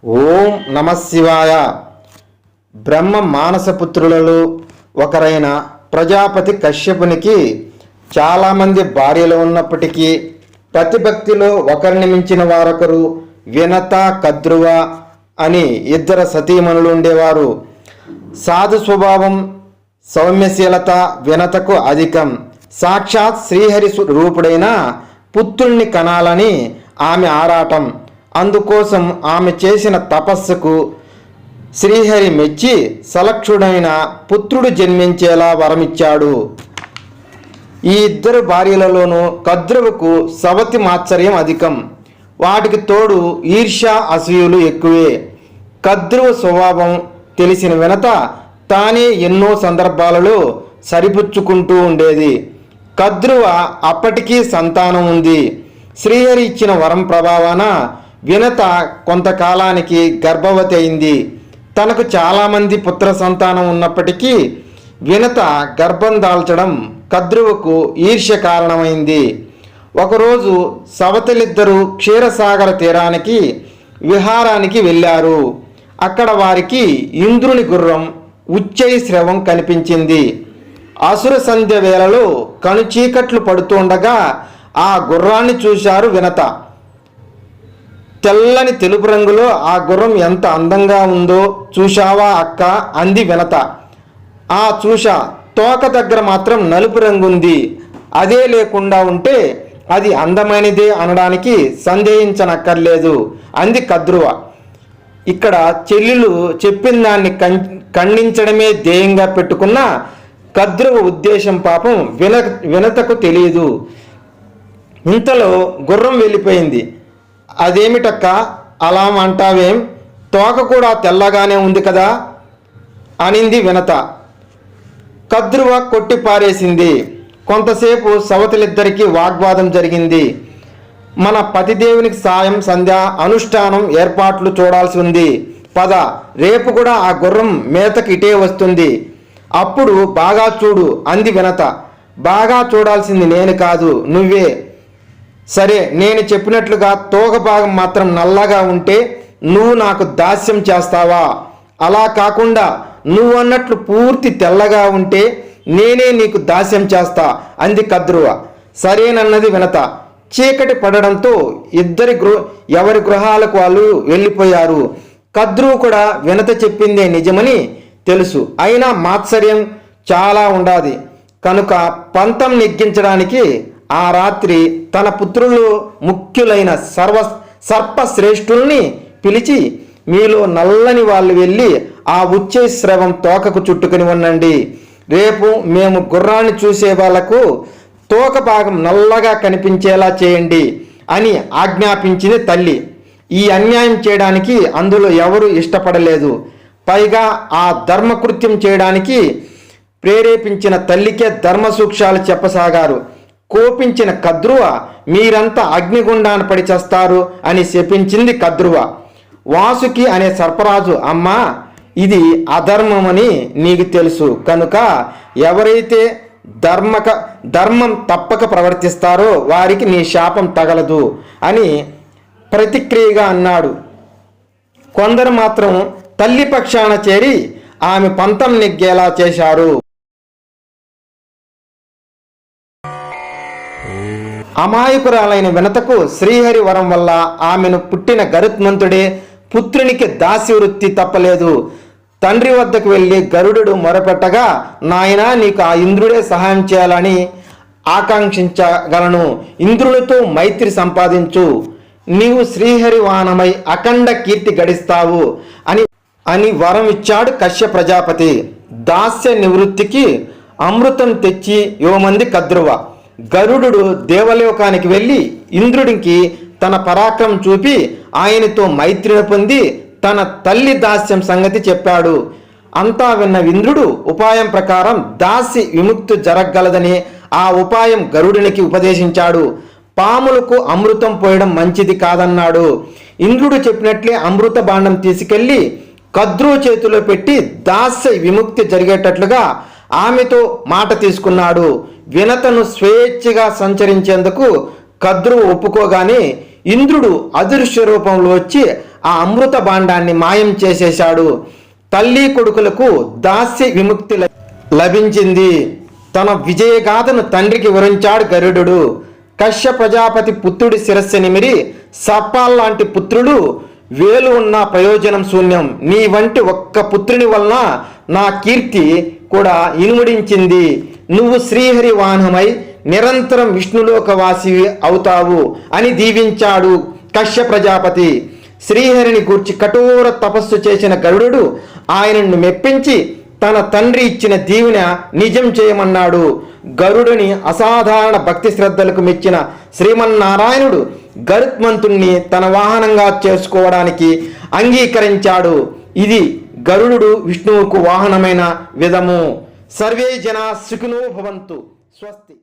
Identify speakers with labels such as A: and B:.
A: ఓం నమ శివాయ. బ్రహ్మ మానసపుత్రులలో ఒకరైన ప్రజాపతి కశ్యపునికి చాలామంది భార్యలు ఉన్నప్పటికీ ప్రతిభక్తిలో ఒకరిని మించిన వారొకరు వినత కద్రువ అని ఇద్దరు సతీమణులు ఉండేవారు. సాధు స్వభావం, సౌమ్యశీలత వినతకు అధికం. సాక్షాత్ శ్రీహరి రూపుడైన పుత్రుణ్ణి కనాలని ఆమె ఆరాటం. అందుకోసం ఆమె చేసిన తపస్సుకు శ్రీహరి మెచ్చి సలక్షుడైన పుత్రుడు జన్మించేలా వరమిచ్చాడు. ఈ ఇద్దరు భార్యలలోనూ కద్రువుకు సవతి మాత్సర్యం అధికం. వాటికి తోడు ఈర్ష్య అసూయలు ఎక్కువే. కద్రువ స్వభావం తెలిసిన వినత తానే ఎన్నో సందర్భాలలో సరిపుచ్చుకుంటూ ఉండేది. కద్రువ అప్పటికీ సంతానం ఉంది. శ్రీహరి ఇచ్చిన వరం ప్రభావాన వినత కొంతకాలానికి గర్భవతి అయింది. తనకు చాలామంది పుత్ర సంతానం ఉన్నప్పటికీ వినత గర్భం దాల్చడం కద్రువుకు ఈర్ష్య కారణమైంది. ఒకరోజు సవతులిద్దరూ క్షీరసాగర తీరానికి విహారానికి వెళ్ళారు. అక్కడ వారికి ఇంద్రుని గుర్రం ఉచ్చైశ్రవం కనిపించింది. అసుర సంధ్య వేళలో కనుచీకట్లు పడుతుండగా ఆ గుర్రాన్ని చూశారు వినత. తెల్లని తెలుపు రంగులో ఆ గుర్రం ఎంత అందంగా ఉందో చూశావా అక్క అంది వినత. ఆ చూశా, తోక దగ్గర మాత్రం నలుపు రంగు ఉంది. అదే లేకుండా ఉంటే అది అందమైనదే అనడానికి సందేహించనక్కర్లేదు అంది కద్రువ. ఇక్కడ చెల్లెలు చెప్పిన దాన్ని ఖండించడమే ధ్యేయంగా పెట్టుకున్న కద్రువ ఉద్దేశం పాపం వినతకు తెలియదు. ఇంతలో గుర్రం వెళ్ళిపోయింది. అదేమిటక్క అలా అంటావేం, తోక కూడా తెల్లగానే ఉంది కదా అనింది వినత. కద్రువ కొట్టి పారేసింది. కొంతసేపు సవతులిద్దరికీ వాగ్వాదం జరిగింది. మన పతిదేవునికి సాయం సంధ్య అనుష్ఠానం ఏర్పాట్లు చూడాల్సి ఉంది. పద, రేపు కూడా ఆ గుర్రం మేతకి ఇటే వస్తుంది. అప్పుడు బాగా చూడు అంది వినత. బాగా చూడాల్సింది నేను కాదు, నువ్వే. సరే, నేను చెప్పినట్లుగా తోక భాగం మాత్రం నల్లగా ఉంటే నువ్వు నాకు దాస్యం చేస్తావా? అలా కాకుండా నువ్వు అన్నట్లు పూర్తి తెల్లగా ఉంటే నేనే నీకు దాస్యం చేస్తా అంది కద్రువ. సరేనన్నది వినత. చీకటి పడడంతో ఎవరి గృహాలకు వాళ్ళు వెళ్ళిపోయారు. కద్రువ కూడా వినత చెప్పిందే నిజమని తెలుసు. అయినా మాత్సర్యం చాలా ఉండాది కనుక పంతం నెగ్గించడానికి ఆ రాత్రి తన పుత్రులు ముఖ్యులైన సర్పశ్రేష్ఠుల్ని పిలిచి, మీలో నల్లని వాళ్ళు వెళ్ళి ఆ ఉచ్చైశ్రవం తోకకు చుట్టుకుని ఉండండి. రేపు మేము గుర్రాన్ని చూసే వాళ్లకు తోక భాగం నల్లగా కనిపించేలా చేయండి అని ఆజ్ఞాపించింది తల్లి. ఈ అన్యాయం చేయడానికి అందులో ఎవరు ఇష్టపడలేదు. పైగా ఆ ధర్మకృత్యం చేయడానికి ప్రేరేపించిన తల్లికే ధర్మ సూక్ష్మాలు చెప్పసాగారు. కోపించిన కద్రువ, మీరంతా అగ్నిగుండాన పడి చేస్తారు అని శపించింది కద్రువ. వాసుకి అనే సర్పరాజు, అమ్మా ఇది అధర్మమని నీకు తెలుసు కనుక ఎవరైతే ధర్మం తప్పక ప్రవర్తిస్తారో వారికి నీ శాపం తగలదు అని ప్రతిక్రియగా అన్నాడు. కొందరు మాత్రం తల్లి పక్షాన చేరి ఆమె పంతం నెగ్గేలా చేశారు. అమాయకురాలైన వినతకు శ్రీహరి వరం వల్ల ఆమెను పుట్టిన గరుత్మంతుడే పుత్రునికి దాసి వృత్తి తప్పలేదు. తండ్రి వద్దకు వెళ్ళి గరుడు మొరపెట్టగా, నాయనా నీకు ఆ ఇంద్రుడే సహాయం చేయాలని ఆకాంక్షించగలను. ఇంద్రుడితో మైత్రి సంపాదించు. నీవు శ్రీహరి వాహనమై అఖండ కీర్తి గడిస్తావు అని వరం ఇచ్చాడు కశ్యప ప్రజాపతి. దాస్య నివృత్తికి అమృతం తెచ్చి యువమంది కద్రువ. గరుడు దేవలోకానికి వెళ్ళి ఇంద్రుడికి తన పరాక్రమం చూపి ఆయనతో మైత్రిని పొంది తన తల్లి దాస్యం సంగతి చెప్పాడు. అంతా విన్న ఇంద్రుడు ఉపాయం ప్రకారం దాసి విముక్తి జరగగలదని ఆ ఉపాయం గరుడునికి ఉపదేశించాడు. పాములకు అమృతం పోయడం మంచిది కాదన్నాడు. ఇంద్రుడు చెప్పినట్లే అమృత బాండం తీసుకెళ్లి కద్రువ చేతిలో పెట్టి దాస్య విముక్తి జరిగేటట్లుగా ఆమెతో మాట తీసుకున్నాడు. వినతను స్వేచ్ఛగా సంచరించేందుకు కద్రువ ఒప్పుకోగానే ఇంద్రుడు అదృశ్య రూపంలో వచ్చి ఆ అమృత భాండాన్ని మాయం చేసేశాడు. తల్లి కొడుకులకు దాస్య విముక్తి లభించింది. తన విజయగాథను తండ్రికి వివరించాడు గరుడు. కశ్య ప్రజాపతి పుత్రుడి శిరస్సు నిమిరి సర్పాల్లాంటి పుత్రుడు వేలు ఉన్న ప్రయోజనం శూన్యం. నీ వంటి ఒక్క పుత్రుని వలన నా కీర్తి కూడా ఇనుముడించింది. నువ్వు శ్రీహరి వాహనమై నిరంతరం విష్ణులోకవాసి అవుతావు అని దీవించాడు కశ్య ప్రజాపతి. శ్రీహరిని గూర్చి కఠోర తపస్సు చేసిన గరుడు ఆయనను మెప్పించి తన తండ్రి ఇచ్చిన దీవెన నిజం చేయమన్నాడు. గరుడుని అసాధారణ భక్తి శ్రద్ధలకు మెచ్చిన శ్రీమన్నారాయణుడు గరుత్మంతుణ్ణి తన వాహనంగా చేసుకోవడానికి అంగీకరించాడు. ఇది గరుడు విష్ణువుకు వాహనమైన విధము. సర్వే జనా సుఖినో భవంతు. స్వస్తి.